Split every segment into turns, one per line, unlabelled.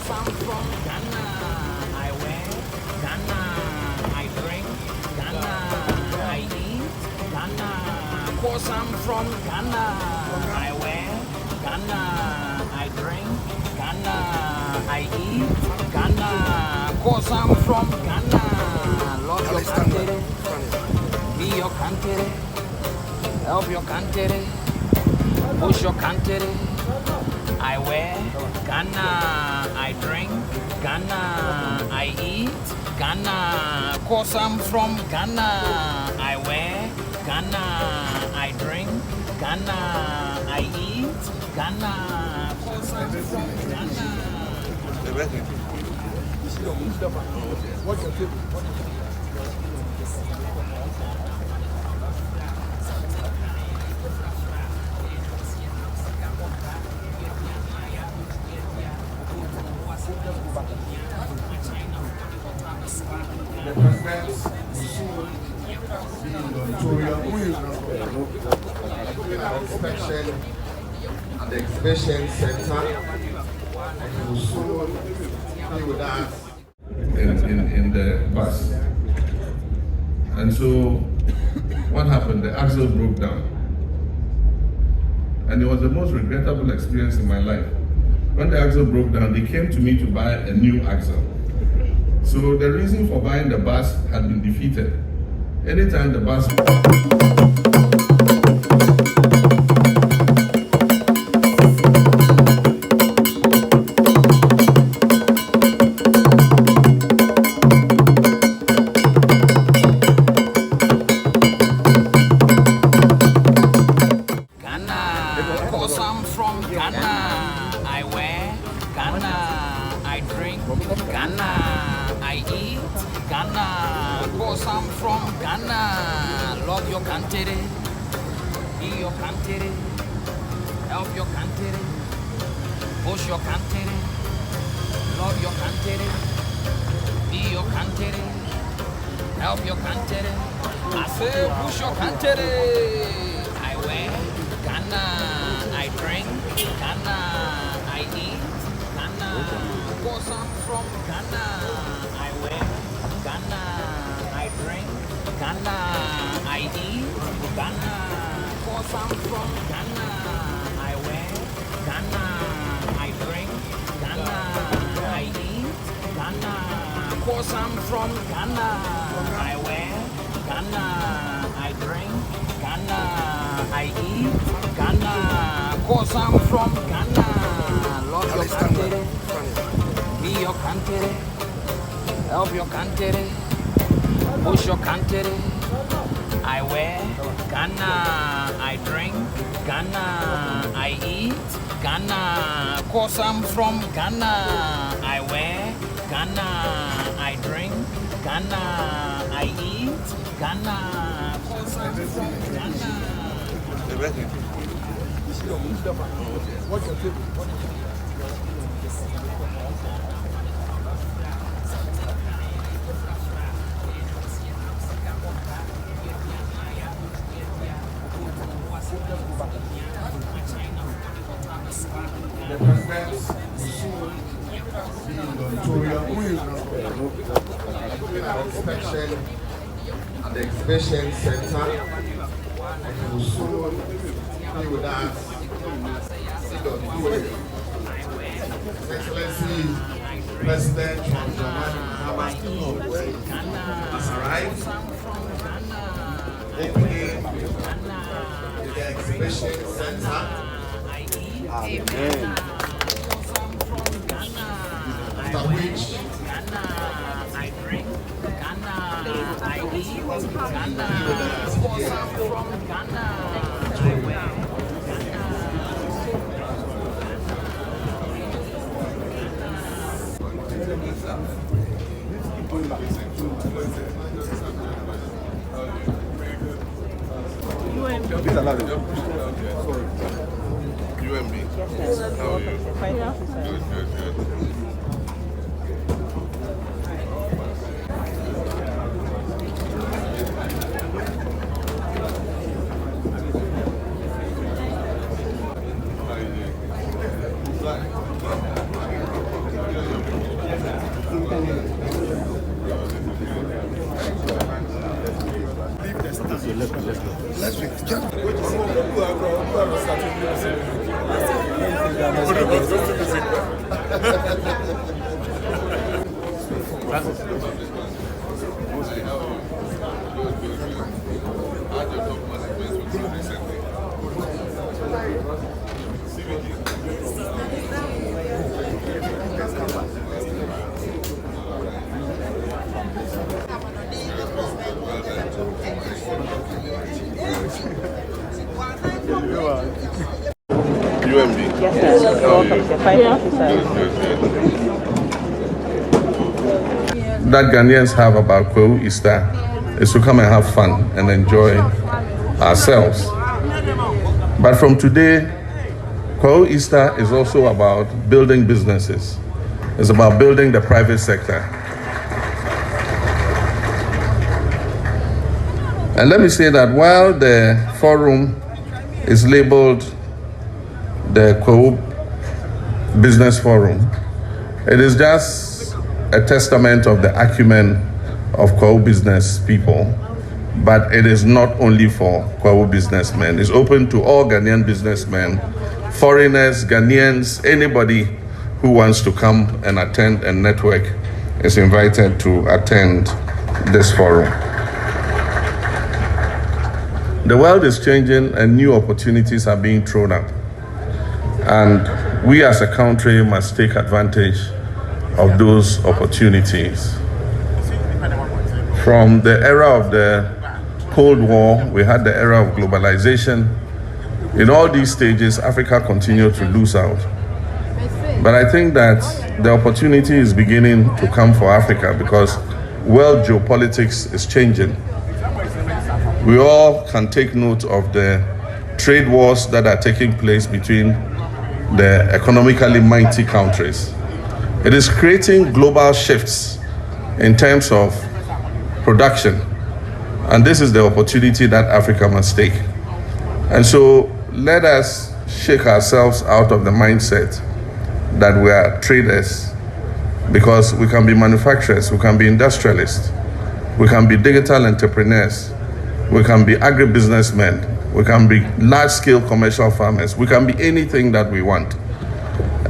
course I'm from Ghana. I wear Ghana. I drink Ghana. I eat Ghana. Course I'm from Ghana. I wear Ghana. I drink Ghana. I eat Ghana. Course I'm from Ghana. Love your country. Be your country. Help your country. Push your country. I wear Ghana, I drink Ghana, I eat Ghana. Cause I'm from Ghana. I wear Ghana, I drink Ghana, I eat Ghana. Cause I'm from Ghana. What's your favorite?
The president will soon be in the auditorium doing an inspection at the exhibition center, and he will soon be with us in the bus. And so what happened? The axle broke down, and it was the most regrettable experience in my life. When the axle broke down, they came to me to buy a new axle. So the reason for buying the bus had been defeated. Anytime the bus
Ghana, cause I'm from Ghana. I wear Ghana, I drink Ghana. I eat Ghana, cause I'm from Ghana. Love your country, be your country, help your country, push your country, love your country, be your country, help your country. I say push your country. I wear Ghana, I drink Ghana, I eat Ghana, cause I'm from Ghana. I wear Ghana, I drink Ghana, I eat Ghana, cause I'm from Ghana. I wear Ghana, I drink Ghana, I eat Ghana, cause I'm from Ghana. I wear Ghana, I drink Ghana, I eat Ghana, cause I'm from Ghana. Love your country, be your country, help your country, push your country. I wear Ghana, I drink Ghana, I eat Ghana, cause I'm from Ghana. I wear Ghana, I drink Ghana, I eat Ghana, cause I'm from Ghana. What's your favorite?
the president will soon be in the auditorium doing an inspection at the exhibition center, and he will soon be with us in the auditorium. His Excellency President John Mahama has arrived, opening the exhibition center.
Amen.
After which
I drink Ghana, I eat Ghana, cause I'm from Ghana. I wear
You and me. How are you? Good, good, good. How are you doing? UMB.
Yes, sir. Welcome, sir. Fine, thank you, sir.
That Ghanaians have about Kwehu Easter is to come and have fun and enjoy ourselves. But from today, Kwehu Easter is also about building businesses. It's about building the private sector. And let me say that while the forum is labeled the Kwehu Business Forum, it is just a testament of the acumen of Kwehu business people, but it is not only for Kwehu businessmen. It's open to all Ghanaian businessmen, foreigners, Ghanaians, anybody who wants to come and attend and network is invited to attend this forum. The world is changing and new opportunities are being thrown up. And we as a country must take advantage of those opportunities. From the era of the Cold War, we had the era of globalization. In all these stages, Africa continued to lose out. But I think that the opportunity is beginning to come for Africa because world geopolitics is changing. We all can take note of the trade wars that are taking place between the economically mighty countries. It is creating global shifts in terms of production. And this is the opportunity that Africa must take. And so let us shake ourselves out of the mindset that we are traders, because we can be manufacturers, we can be industrialists, we can be digital entrepreneurs, we can be agribusinessmen, we can be large-scale commercial farmers, we can be anything that we want.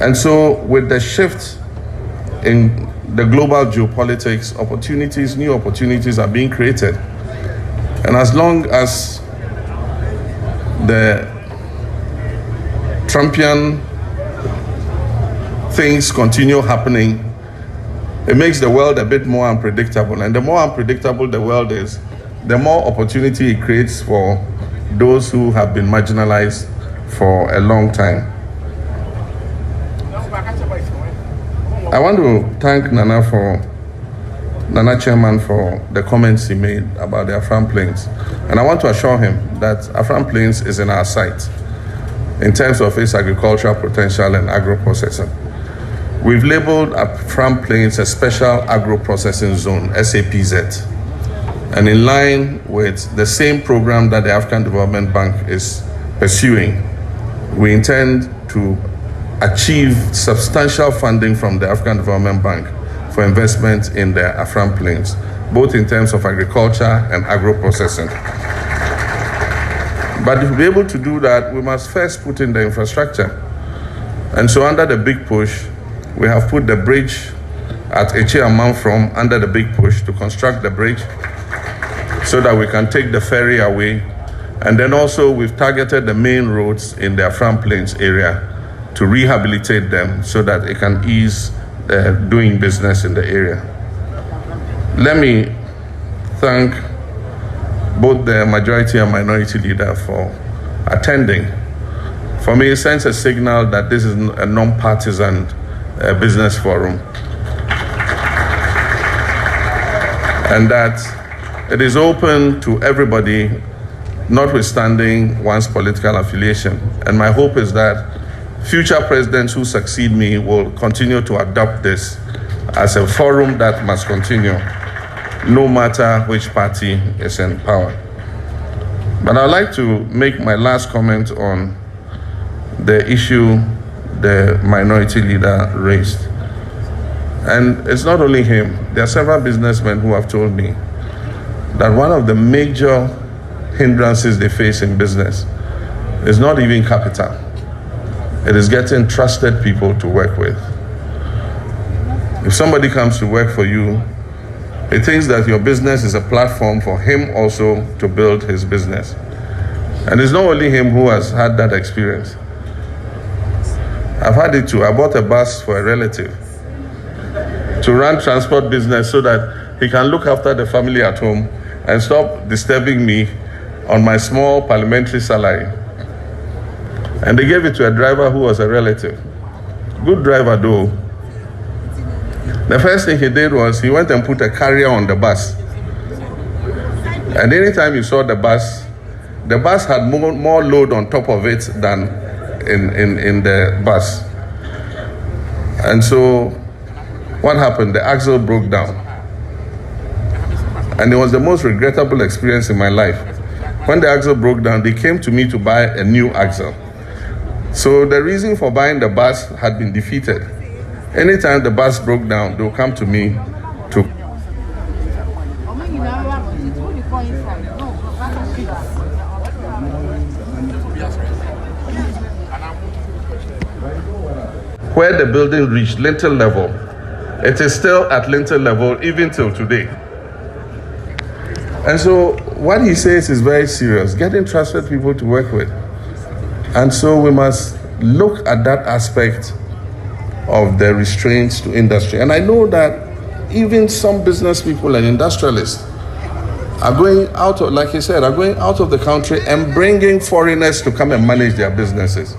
And so with the shift in the global geopolitics, new opportunities are being created. And as long as the Trumpian things continue happening, it makes the world a bit more unpredictable. And the more unpredictable the world is, the more opportunity it creates for those who have been marginalized for a long time. I want to thank Nana Chairman for the comments he made about the Afram Plains. And I want to assure him that Afram Plains is in our sight in terms of its agricultural potential and agro-processing. We've labeled Afram Plains a special agro-processing zone, SAPZ. And in line with the same program that the African Development Bank is pursuing, we intend to achieve substantial funding from the African Development Bank for investment in the Afram Plains, both in terms of agriculture and agro-processing. But to be able to do that, we must first put in the infrastructure. And so under the big push, we have put the bridge at H.E under the big push to construct the bridge so that we can take the ferry away. And then also we've targeted the main roads in the Afram Plains area to rehabilitate them so that it can ease doing business in the area. Let me thank both the majority and minority leader for attending. For me, it sends a signal that this is a non-partisan business forum, and that it is open to everybody, notwithstanding one's political affiliation. And my hope is that future presidents who succeed me will continue to adopt this as a forum that must continue, no matter which party is in power. But I'd like to make my last comment on the issue the minority leader raised. And it's not only him. There are several businessmen who have told me that one of the major hindrances they face in business. It's not even capital. It is getting trusted people to work with. If somebody comes to work for you, he thinks that your business is a platform for him also to build his business. And it's not only him who has had that experience. I've had it too. I bought a bus for a relative to run transport business so that he can look after the family at home and stop disturbing me on my small parliamentary salary. And they gave it to a driver who was a relative. Good driver though. The first thing he did was he went and put a carrier on the bus. And anytime you saw the bus had more load on top of it than in the bus. And so what happened? The axle broke down. And it was the most regrettable experience in my life. When the axle broke down, they came to me to buy a new axle. So the reason for buying the bus had been defeated. Anytime the bus broke down, they'll come to me to. Where the building reached lintel level, it is still at lintel level even till today. And so what he says is very serious, getting trusted people to work with. And so we must look at that aspect of the restraints to industry. And I know that even some business people and industrialists are going out of, like he said, are going out of the country and bringing foreigners to come and manage their businesses.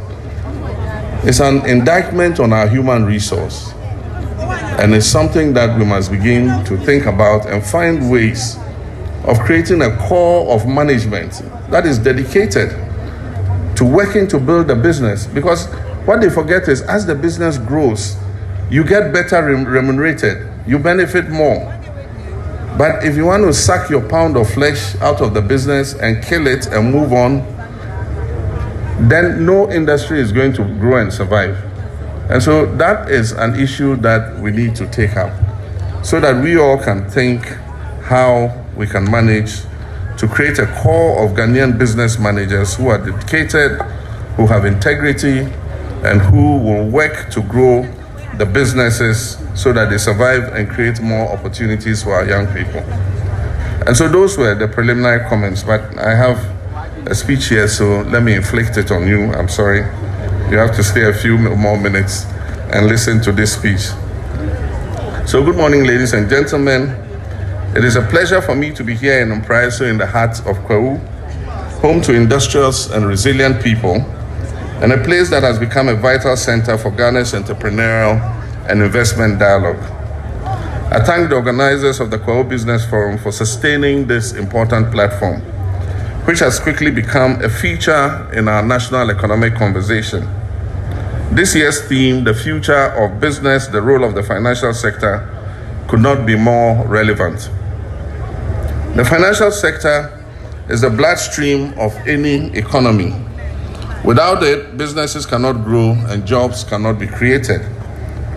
It's an indictment on our human resource. And it's something that we must begin to think about and find ways of creating a core of management that is dedicated to working to build a business. Because what they forget is as the business grows, you get better remunerated, you benefit more. But if you want to suck your pound of flesh out of the business and kill it and move on, then no industry is going to grow and survive. And so that is an issue that we need to take up so that we all can think how we can manage to create a core of Ghanaian business managers who are dedicated, who have integrity, and who will work to grow the businesses so that they survive and create more opportunities for our young people. And so those were the preliminary comments, but I have a speech here, so let me inflict it on you. I'm sorry. You have to stay a few more minutes and listen to this speech. So good morning, ladies and gentlemen. It is a pleasure for me to be here in Mpraeso in the heart of Kwehu, home to industrious and resilient people, and a place that has become a vital center for Ghana's entrepreneurial and investment dialogue. I thank the organizers of the Kwehu Business Forum for sustaining this important platform, which has quickly become a feature in our national economic conversation. This year's theme, the future of business, the role of the financial sector, could not be more relevant. The financial sector is the bloodstream of any economy. Without it, businesses cannot grow and jobs cannot be created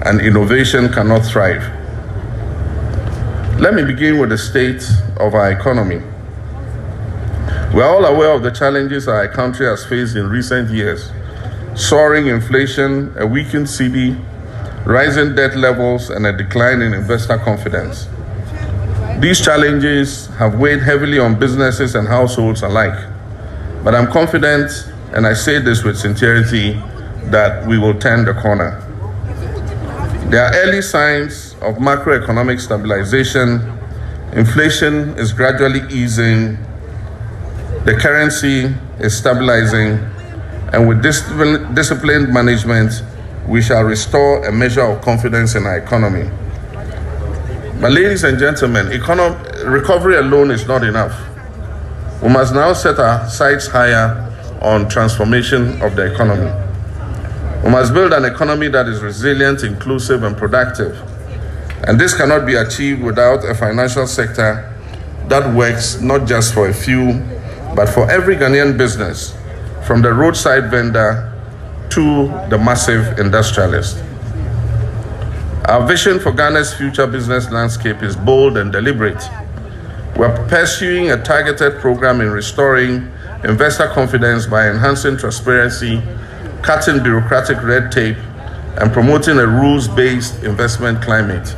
and innovation cannot thrive. Let me begin with the state of our economy. We are all aware of the challenges our country has faced in recent years. Soaring inflation, a weakened cedi, rising debt levels, and a decline in investor confidence. These challenges have weighed heavily on businesses and households alike. But I'm confident, and I say this with sincerity, that we will turn the corner. There are early signs of macroeconomic stabilization. Inflation is gradually easing. The currency is stabilizing. And with disciplined management, we shall restore a measure of confidence in our economy. But ladies and gentlemen, recovery alone is not enough. We must now set our sights higher on transformation of the economy. We must build an economy that is resilient, inclusive, and productive. And this cannot be achieved without a financial sector that works not just for a few, but for every Ghanaian business, from the roadside vendor to the massive industrialist. Our vision for Ghana's future business landscape is bold and deliberate. We're pursuing a targeted program in restoring investor confidence by enhancing transparency, cutting bureaucratic red tape, and promoting a rules-based investment climate.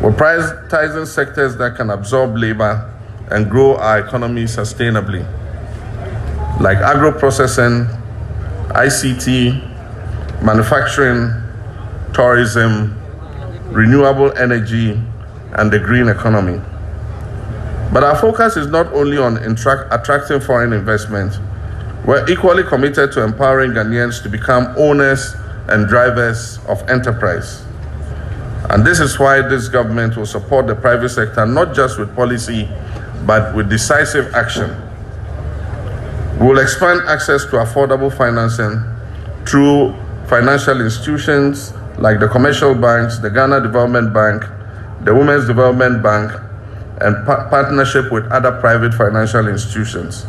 We're prioritizing sectors that can absorb labor and grow our economy sustainably, like agro-processing, ICT, manufacturing, tourism, renewable energy, and the green economy. But our focus is not only on attracting foreign investment. We're equally committed to empowering Ghanaians to become owners and drivers of enterprise. And this is why this government will support the private sector, not just with policy, but with decisive action. We will expand access to affordable financing through financial institutions like the commercial banks, the Ghana Development Bank, the Women's Development Bank, and partnership with other private financial institutions.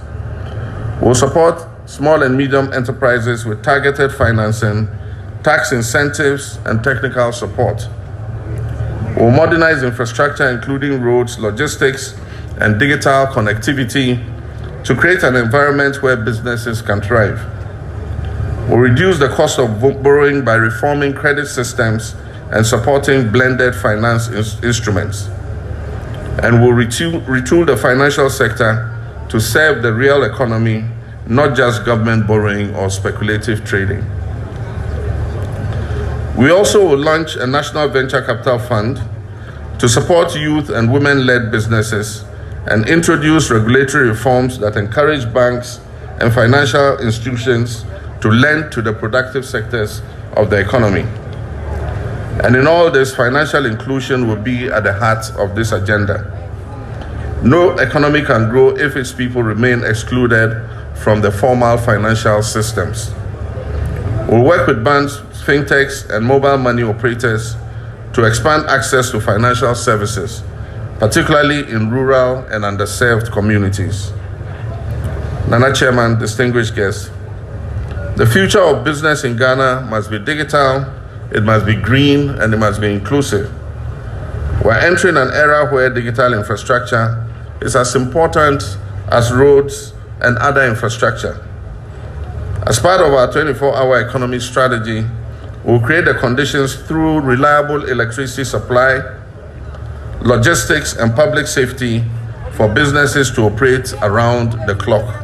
We'll support small and medium enterprises with targeted financing, tax incentives, and technical support. We'll modernize infrastructure, including roads, logistics, and digital connectivity, to create an environment where businesses can thrive. We'll reduce the cost of borrowing by reforming credit systems and supporting blended finance instruments. And we'll retool the financial sector to serve the real economy, not just government borrowing or speculative trading. We also will launch a national venture capital fund to support youth and women-led businesses and introduce regulatory reforms that encourage banks and financial institutions to lend to the productive sectors of the economy. And in all this, financial inclusion will be at the heart of this agenda. No economy can grow if its people remain excluded from the formal financial systems. We'll work with banks, fintechs, and mobile money operators to expand access to financial services, particularly in rural and underserved communities. Nana Chairman, distinguished guests, the future of business in Ghana must be digital, it must be green, and it must be inclusive. We're entering an era where digital infrastructure is as important as roads and other infrastructure. As part of our 24-hour economy strategy, we'll create the conditions through reliable electricity supply, logistics, and public safety for businesses to operate around the clock.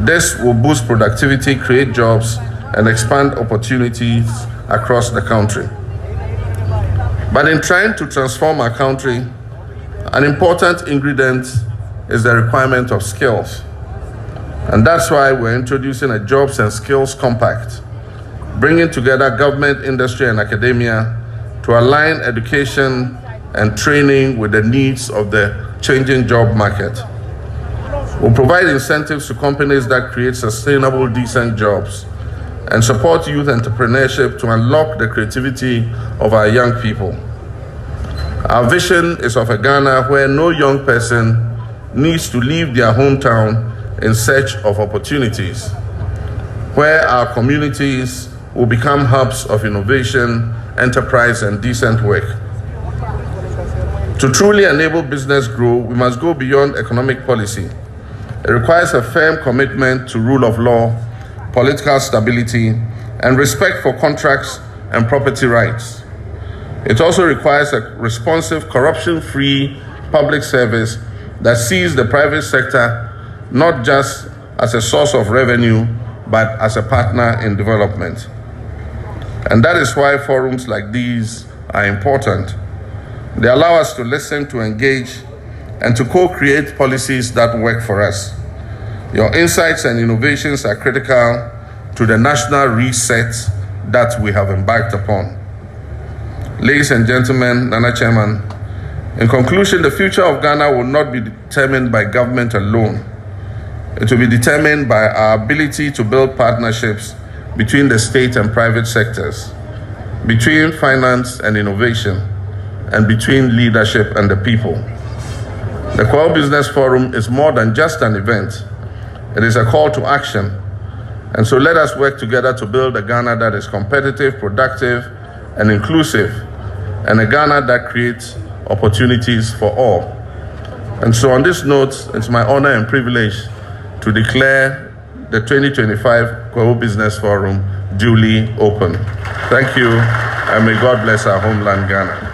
This will boost productivity, create jobs, and expand opportunities across the country. But in trying to transform our country, an important ingredient is the requirement of skills. And that's why we're introducing a Jobs and Skills Compact, bringing together government, industry, and academia to align education and training with the needs of the changing job market. We'll provide incentives to companies that create sustainable, decent jobs and support youth entrepreneurship to unlock the creativity of our young people. Our vision is of a Ghana where no young person needs to leave their hometown in search of opportunities, where our communities will become hubs of innovation, enterprise, and decent work. To truly enable business growth, we must go beyond economic policy. It requires a firm commitment to rule of law, political stability, and respect for contracts and property rights. It also requires a responsive, corruption-free public service that sees the private sector not just as a source of revenue, but as a partner in development. And that is why forums like these are important. They allow us to listen, to engage, and to co-create policies that work for us. Your insights and innovations are critical to the national reset that we have embarked upon. Ladies and gentlemen, Nana Chairman, in conclusion, the future of Ghana will not be determined by government alone. It will be determined by our ability to build partnerships between the state and private sectors, between finance and innovation, and between leadership and the people. The Kwehu Business Forum is more than just an event. It is a call to action. And so let us work together to build a Ghana that is competitive, productive, and inclusive, and a Ghana that creates opportunities for all. And so on this note, it's my honor and privilege to declare the 2025 Kwehu Business Forum duly open. Thank you, and may God bless our homeland, Ghana.